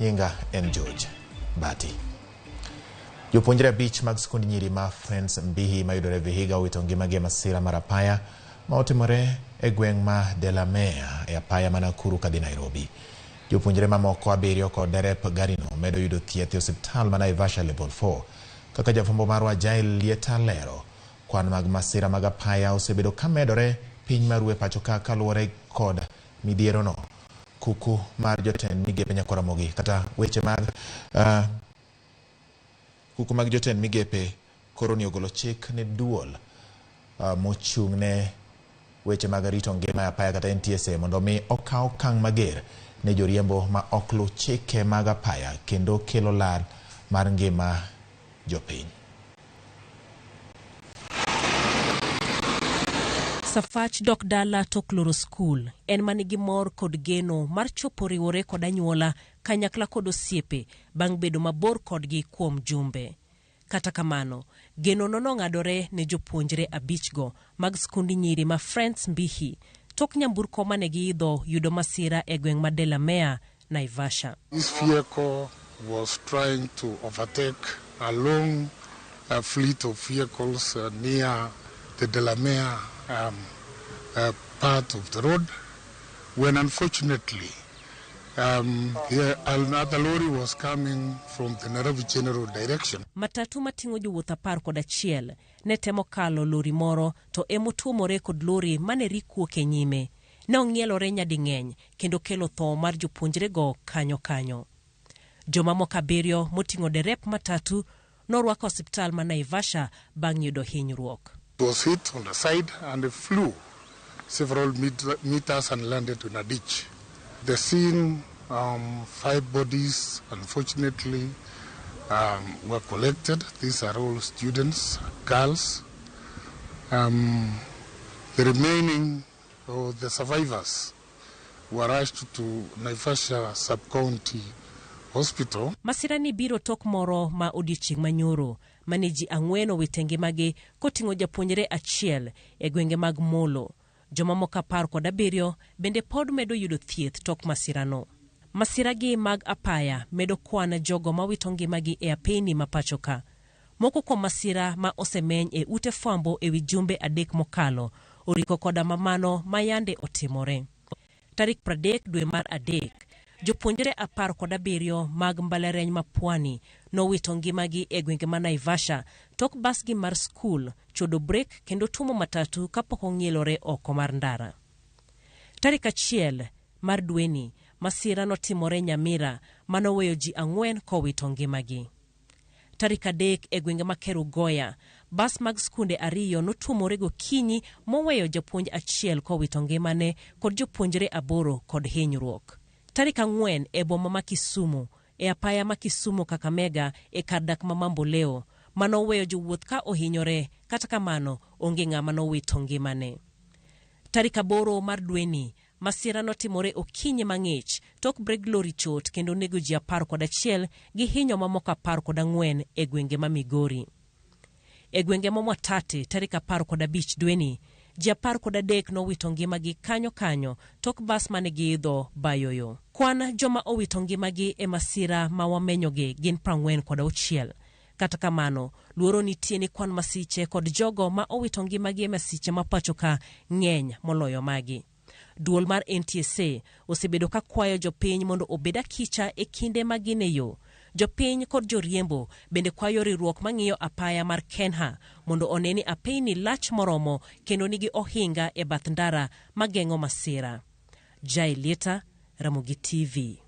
Nyinga en George Bati. Jopuonjre beach mag skund nyiri ma Friends Mbihi mayudore Vihiga owito ngimagi masira mar apaya ma otimore e gweng' ma Delamere e apaya ma Nakuru kadhi Nairobi. Jopuonjre mamoko 7 kod derep garino medo yudo thieth e osiptal ma Naivasha level 4. Kaka jafwambo marwa Jael Lieta lero, kwan mag masira mag apaya osebedo ka medore piny marue pacho ka kaluwore kod midhiero no. Kuku mar jotend migepe Nyakoromogi kata weche mag kuku mag jotend migepe koro ni ogolo chik ne duol mochung' ne weche mag rito ngima apaya kata NTSA mondo mi okaw okang' mager ne joriembo ma ok luw chike mag apaya kendo kelo lal mar ngima jopiny. Safach dok dala tok loro skul en manigi mor kod geno mar chopo riwore kod anyuola kanyakla kod osiepe bang' bedo mabor kodgi kuom jumbe. Kata kamano, geno nono ng'adore ne jopuonjre 5 go mag skundi nyiri ma Friends Mbihi tok nyamburko mane giidho yudo masira e gweng' ma Delamere, Naivasha. This vehicle was trying to overtake a long fleet of vehicles near the Delamere part of the road, when unfortunately another lorry was coming from the Nairobi General direction. Matatu matingo jowuoth 11 ne temo kalo lori moro to emotuomore kod lori mane rikuok e nyime. Ne ong'ielore nyading'eny kendo kelo tho mar jopuonjre go kanyo. Joma moko 7 moting'o derep matatu norwako osiptal ma Naivasha bang' yudo hinyruok. It was hit on the side and it flew several meters and landed in a ditch. The scene, 5 bodies, unfortunately, were collected. These are all students, girls. The remaining, the survivors, were rushed to Naivasha Sub-County Hospital. Masirani biro tok moro ma odiochieng' manyoro mane ji 4 owito ngimagi koting'o japuonjre 1 e gwenge mag Molo. Joma moko 17 bende pod medo yudo thieth tok masirano. Masiragi mag apaya medo kwan jogo mawito ngimagi e apeni mapacho ka. Moko kuom masira ma osemeny e ute fwambo e wi jumbe 3 mokalo oriko koda mamano mayande otimore. Tarik 30 dwe mar 3, jopuonjre 17 mag mbalariany ma Pwani nowito ngimagi e gwenge ma Naivasha tok basgi mar skul chodo brek kendo tumo matatu kapok ong'ielore oko mar ndara. Tarik 1 mar dweni masira notimore Nyamira manoweyo ji 4 kowito ngimagi. Tarik 3 e gwenge ma Kerugoya bas mag skunde 2 notuomore gokinyi moweyo japuonj 1 kowito ngimane kod jopuonjre 8 kod hinyruok. Tarik 4 e boma ma Kisumu e apaya ma Kisumu Kakamega e kardak ma Mamboleo manoweyo jowuoth ka ohinyore kata kamano onge ng'ama nowito ngimane. Tarik 8 mar dweni masira notimore okinyi mang'ich tok brek lori chot kendo nego ji 11 gi hinyo mamoko 14 e gwenge ma Migori. E gwenge ma Mwatate tarik 15 dweni ji 13 nowito ngimagi kanyo tok bas mane giidho bayoyo. Kwan joma owito ngimagi e masira ma wamenyogi gin 46. Kata kamano, luoro nitie ni kwan masiche kod jogo ma owito ngimagi e masiche mapacho ka ng'eny moloyo magi. Duol mar NTSA osebedo ka kwayo jopiny mondo obeda kicha e kinde magine yo. Jopiny kod joriembo bende kwayo riwruok mang'iyo apaya mar Kenha mondo oneni apeni lach moromo kendo nigi ohinga e bath ndara mageng'o masira. Jael Lieta, Ramogi TV.